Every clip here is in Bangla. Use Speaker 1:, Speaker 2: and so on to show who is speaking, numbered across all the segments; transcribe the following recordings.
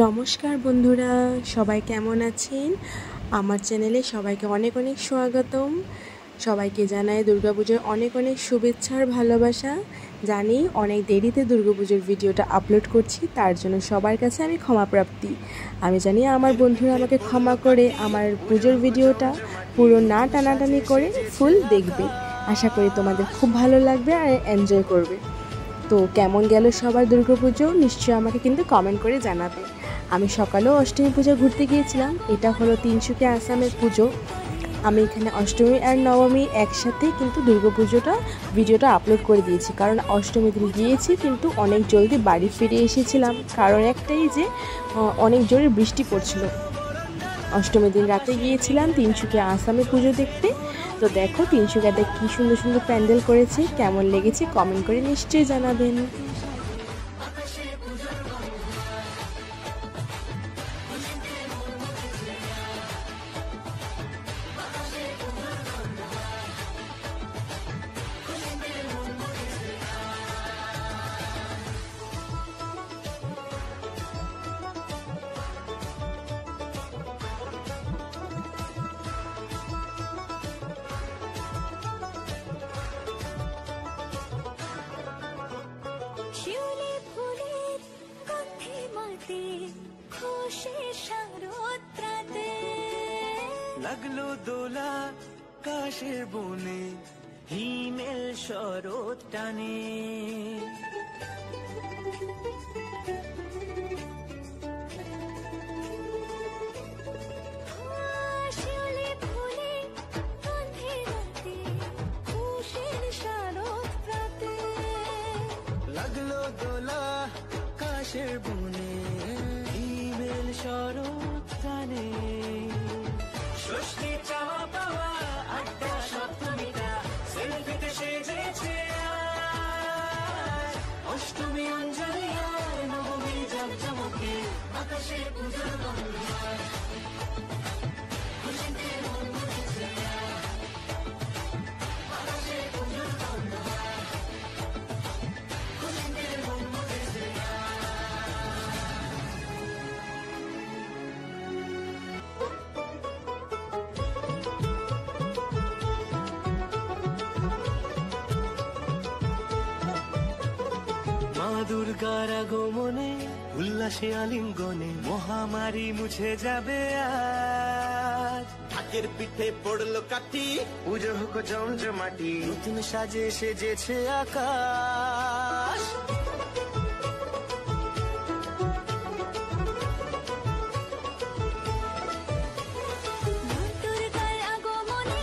Speaker 1: নমস্কার বন্ধুরা, সবাই কেমন আছেন? আমার চ্যানেলে সবাইকে অনেক অনেক স্বাগতম। সবাইকে জানাই দুর্গাপুজোর অনেক অনেক শুভেচ্ছা আর ভালোবাসা। জানি অনেক দেরিতে দুর্গাপুজোর ভিডিওটা আপলোড করছি, তার জন্য সবার কাছে আমি ক্ষমাপ্রার্থী। আমি জানি আমার বন্ধুরা আমাকে ক্ষমা করে আমার পুজোর ভিডিওটা পুরো না টানাটানি করে ফুল দেখবে। আশা করি তোমাদের খুব ভালো লাগবে আর এনজয় করবে। তো কেমন গেল সবার দুর্গাপুজো নিশ্চয়ই আমাকে কিন্তু কমেন্ট করে জানাবে। আমি সকালেও অষ্টমী পুজো ঘুরতে গিয়েছিলাম। এটা হলো তিনসুকিয়া আসামের পুজো। আমি এখানে অষ্টমী আর নবমী একসাথে কিন্তু দুর্গাপুজোটা ভিডিওটা আপলোড করে দিয়েছি, কারণ অষ্টমী দিন গিয়েছি কিন্তু অনেক জলদি বাড়ি ফিরে এসেছিলাম। কারণ একটাই যে অনেক জোরে বৃষ্টি পড়ছিল। অষ্টমীর দিন রাতে গিয়েছিলাম তিনসুকিয়া আসামে পুজো দেখতে। তো দেখো তিনসুকিয়াতে কী সুন্দর সুন্দর প্যান্ডেল করেছে, কেমন লেগেছে কমেন্ট করে নিশ্চয়ই জানাবেন।
Speaker 2: শিউলি ফুলের গন্ধে মাতে খুশি শারদরাতে
Speaker 3: লাগলো দোলা কাশের বনে হিমেল শরৎ টানে।
Speaker 2: শিউলি ফুলের গন্ধে মাতে খুশি শারদরাতে
Speaker 3: লাগলো দোলা কাশের বনে হিমেল শরৎ টানে। ষষ্ঠী চাওয়া পাওয়া আড্ডা সপ্তমীটা সেলফিতে সেজেছে আজ। অষ্টমী অঞ্জলি আর নবমী জমজমকে আকাশে পুজোর গন্ধ। খুশিতে মন মুখেছে আকাশে পুজোর গন্ধ। খুশিতে মন মুখেছে। মা দুর্গার আগমনে উল্লাসে আলিঙ্গনে মহামারী মুছে যাবে আজ। ঢাকের পিঠে পড়লো কাঠি পুজো হোক জমজমাটি নতুন সাজে সেজেছে আকাশ।
Speaker 2: দুর্গার আগমনে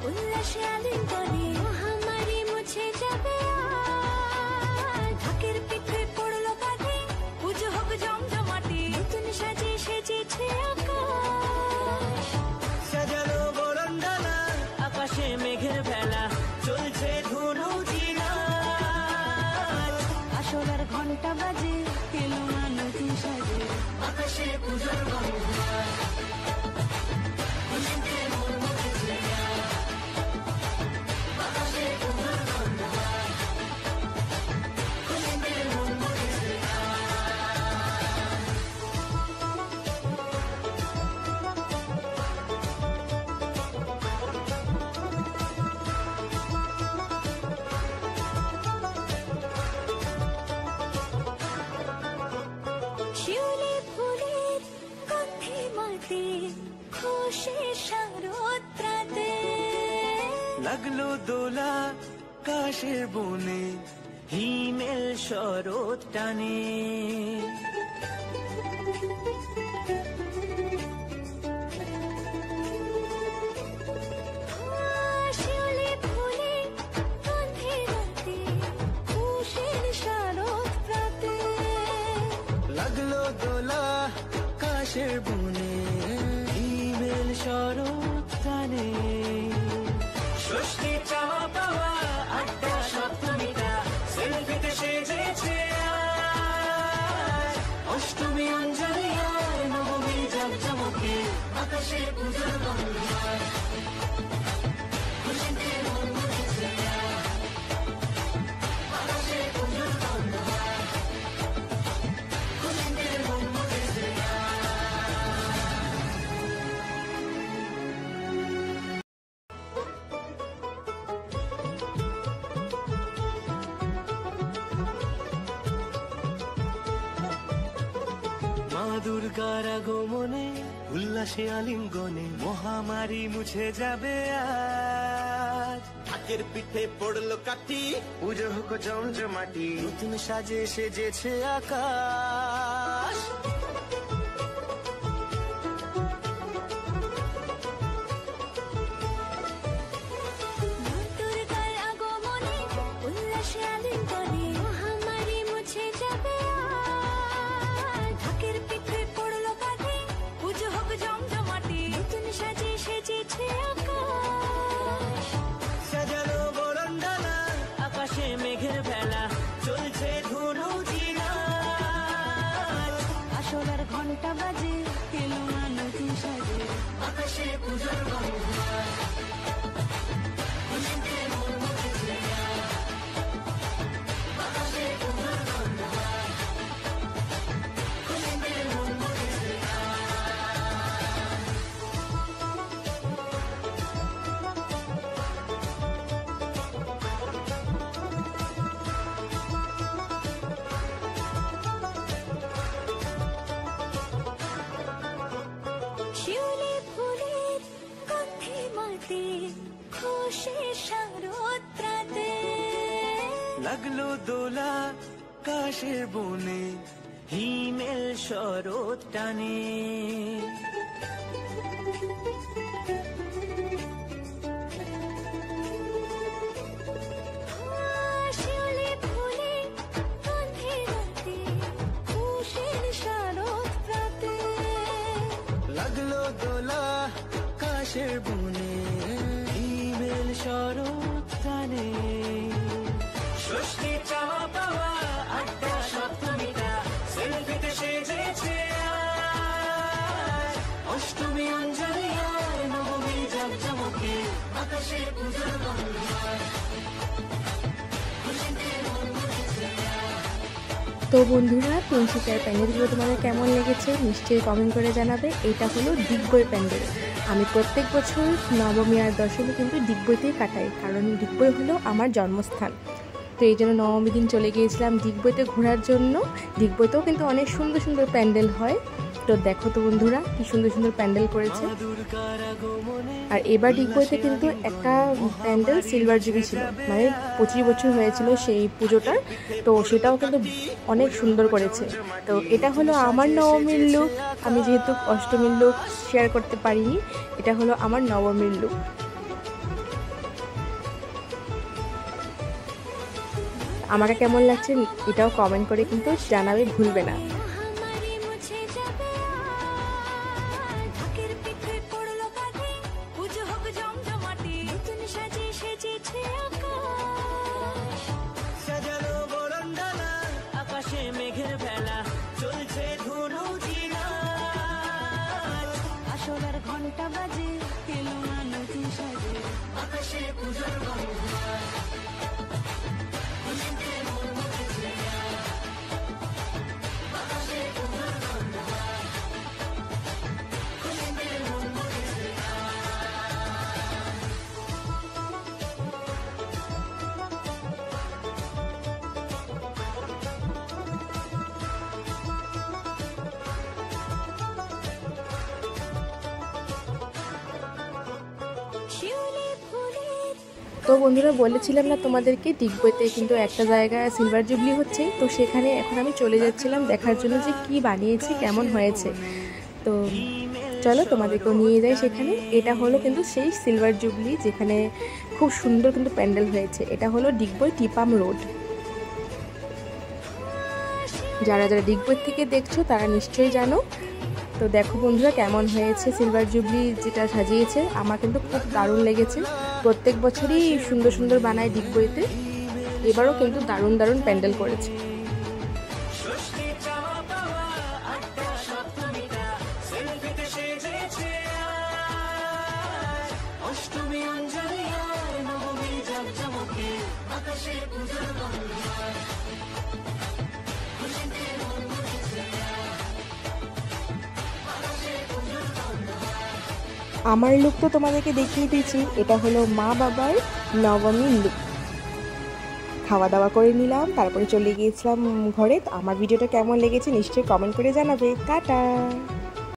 Speaker 2: উল্লাসে আলিঙ্গনে মহামারী মুছে যাবে আজ। ঢাকের পিঠে পড়লো কাঠি পুজো হোক জমজমাটি নতুন সাজে সেজেছে আকাশ।
Speaker 3: সাজানো বরণডালা আকাশে মেঘের ভেলা চলছে ধুনু জিনা।
Speaker 2: আসলার ঘন্টা বাজে এলো মা নতুন সাজে
Speaker 3: আকাশে পুজোর গন্ধ। খুশিতে মন মুখেছে আকাশে পুজোর গন্ধ। খুশিতে মন মুখেছে।
Speaker 2: শিউলি ফুলের গন্ধে মাতে খুশি শারদরাতে
Speaker 3: লাগলো দোলা কাশের বনে হিমেল শরৎ টানে।
Speaker 2: শিউলি ফুলের গন্ধে মাতে খুশি শারদরাতে
Speaker 3: লাগলো দোলা কাশের বনে হিমেল শরৎ টানে। ষষ্ঠী চাওয়া পাওয়া আড্ডা সপ্তমীটা সেলফিতে সেজেছে আজ। অষ্টমী অঞ্জলি আর নবমী জমজমকে আকাশে পুজোর গন্ধ। খুশিতে মন মুখেছে আকাশে পুজোর গন্ধ। খুশিতে মন মুখেছে। দুর্গার আগমনে উল্লাসে আলিঙ্গনে মহামারী মুছে যাবে আজ। ঢাকের পিঠে পড়লো কাঠি, পুজো হোক জমজমাটি, নতুন সাজে সেজেছে আকাশ।
Speaker 2: দুর্গার আগমনে উল্লাসে আলিঙ্গনে মহামারী মুছে যাবে আজ। ঢাকের পিঠে পড়লো কাঠি, পুজো হোক জমজমাটি, নতুন সাজে সেজেছে আকাশ।
Speaker 3: সাজানো বরণডালা, আকাশে মেঘের ভেলা, চলছে ধুনুচি নাচ।
Speaker 2: আসলার ঘন্টা বাজে, এলো মা নতুন সাজে,
Speaker 3: আকাশে পুজোর গন্ধ।
Speaker 2: শিউলি ফুলের গন্ধে মাতে, খুশি শারদ প্রাতে।
Speaker 3: লাগলো দোলা কাশের বনে, হিমেল শরৎ টানে।
Speaker 2: শিউলি ফুলের গন্ধে মাতে, খুশির শারদ প্রাতে।
Speaker 3: লাগলো দোলা কাশের বনে, হিমেল শরৎ টানে। ষষ্ঠী চাওয়া পাওয়া আড্ডা সপ্তমীটা, সেলফিতে সেজেছে আজ। অষ্টমী অঞ্জলি আর নবমী জাঁকজমকে, আকাশে পুজোর গন্ধ।
Speaker 1: তো বন্ধুরা, তিনশিকার প্যান্ডেলগুলো তোমাদের কেমন লেগেছে নিশ্চয়ই কমেন্ট করে জানাবে। এটা হলো ডিগবই প্যান্ডেল। আমি প্রত্যেক বছর নবমী আর দশমী কিন্তু ডিগবইতেই কাটাই, কারণ ডিগবই হলো আমার জন্মস্থান। তো এই জন্য নবমী দিন চলে গিয়েছিলাম ডিগবইতে ঘোরার জন্য। ডিগবইতেও কিন্তু অনেক সুন্দর সুন্দর প্যান্ডেল হয়। তো দেখো তো বন্ধুরা, কি সুন্দর সুন্দর প্যান্ডেল করেছে। আর এবার ডিগবইতে কিন্তু একটা প্যান্ডেল সিলভার জুবলি ছিল, মানে 25 বছর হয়েছিল সেই পুজোটার। তো সেটাও কিন্তু অনেক সুন্দর করেছে। তো এটা হলো আমার নবমীর লুক। আমি যেহেতু অষ্টমীর লুক শেয়ার করতে পারিনি, এটা হলো আমার নবমীর লুক। আমাকে কেমন লাগছে এটাও কমেন্ট করে কিন্তু জানাবে ভুলবে না।
Speaker 2: মহামারী মুছে যাবে আজ। ঢাকের পিঠে পড়লো কাঠি, পুজো হোক জমজমাটি, নতুন সাজে সেজেছে আকাশ।
Speaker 3: সাজানো বরণডালা, আকাশে মেঘের ভেলা, চলছে ধুনুচি নাচ।
Speaker 2: আসলার ঘন্টা বাজে, এলো মা নতুন সাজে,
Speaker 3: আকাশে পুজোর গন্ধ।
Speaker 2: শিউলি ফুলের
Speaker 1: তো বন্ধুরা, বলেছিলাম না তোমাদেরকে ডিগবইতে কিন্তু একটা জায়গায় সিলভার জুবলি হচ্ছে। তো সেখানে এখন আমি চলে যাচ্ছিলাম দেখার জন্য যে কি বানিয়েছে, কেমন হয়েছে। তো চলো তোমাদেরকেও নিয়ে যাই সেখানে। এটা হলো কিন্তু সেই সিলভার জুবলি, যেখানে খুব সুন্দর কিন্তু প্যান্ডেল হয়েছে। এটা হলো ডিগবই টিপাম রোড। যারা যারা ডিগবই থেকে দেখছো তারা নিশ্চয়ই জানো। তো দেখো বন্ধুরা কেমন হয়েছে সিলভার জুবলি যেটা সাজিয়েছে। আমার কিন্তু খুব দারুণ লেগেছে। প্রত্যেক বছরই সুন্দর সুন্দর বানায় ডিগবইতে, এবারও কিন্তু দারুণ দারুণ প্যান্ডেল করেছে।
Speaker 3: ষষ্ঠী চাওয়া পাওয়া আড্ডা সপ্তমীটা, সেলফিতে সেজেছে আজ। অষ্টমী অঞ্জলি আর নবমী জাঁকজমকে, আকাশে পুজোর গন্ধ।
Speaker 1: আমার লুক তো তোমাদেরকে দেখিয়ে দিয়েছি। এটা হলো মা বাবার নবমীর লুক। খাওয়া দাওয়া করে নিলাম, তারপরে চলে গিয়েছিলাম ঘরে। তো আমার ভিডিওটা কেমন লেগেছে নিশ্চয়ই কমেন্ট করে জানাবে। টাটা।